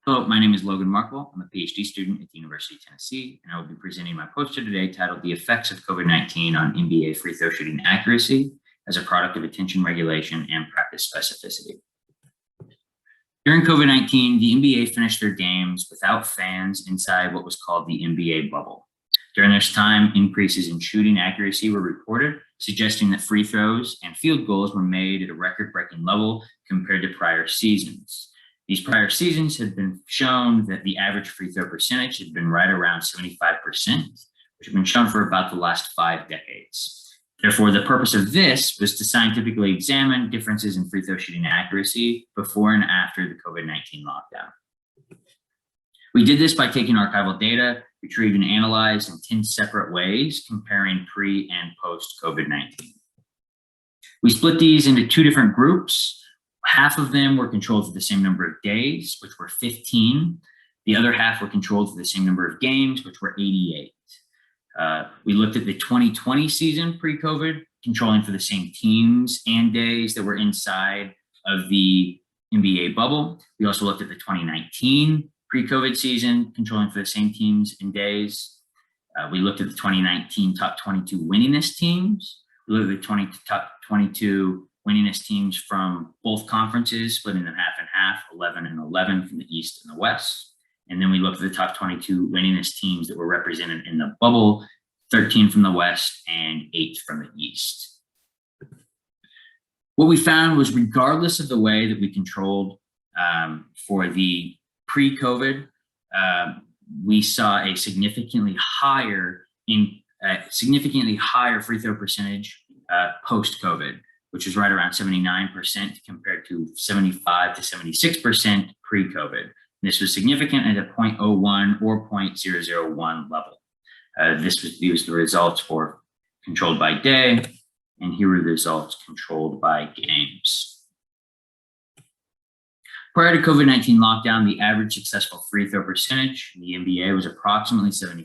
Hello, my name is Logan Markwell. I'm a PhD student at the University of Tennessee, and I will be presenting my poster today titled The Effects of COVID-19 on NBA Free Throw Shooting Accuracy as a Product of Attention Regulation and Practice Specificity. During COVID-19, the NBA finished their games without fans inside what was called the NBA bubble. During this time, increases in shooting accuracy were reported, suggesting that free throws and field goals were made at a record-breaking level compared to prior seasons. These prior seasons had been shown that the average free throw percentage had been right around 75%, which had been shown for about the last 5 decades. Therefore, the purpose of this was to scientifically examine differences in free throw shooting accuracy before and after the COVID-19 lockdown. We did this by taking archival data, retrieved and analyzed in 10 separate ways, comparing pre and post COVID-19. We split these into 2 different groups. Half of them were controlled for the same number of days, which were 15. The other half were controlled for the same number of games, which were 88. We looked at the 2020 season pre-COVID, controlling for the same teams and days that were inside of the NBA bubble. We also looked at the 2019 pre-COVID season, controlling for the same teams and days. We looked at the 2019 top 22 winningest teams. We looked at the top 22 winningest teams from both conferences, splitting them half and half, 11 and 11 from the East and the West. And then we looked at the top 22 winningest teams that were represented in the bubble, 13 from the West and 8 from the East. What we found was, regardless of the way that we controlled for the pre-COVID, we saw a significantly higher free throw percentage post-COVID, which is right around 79% compared to 75 to 76% pre-COVID. This was significant at a 0.01 or 0.001 level. These was the results for controlled by day, and here were the results controlled by games. Prior to COVID-19 lockdown, the average successful free throw percentage in the NBA was approximately 75%.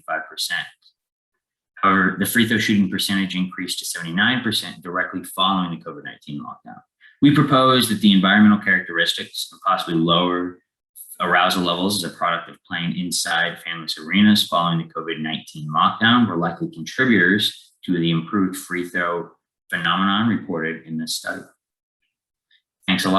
However, the free throw shooting percentage increased to 79% directly following the COVID-19 lockdown. We proposed that the environmental characteristics and possibly lower arousal levels as a product of playing inside fanless arenas following the COVID-19 lockdown were likely contributors to the improved free throw phenomenon reported in this study. Thanks a lot.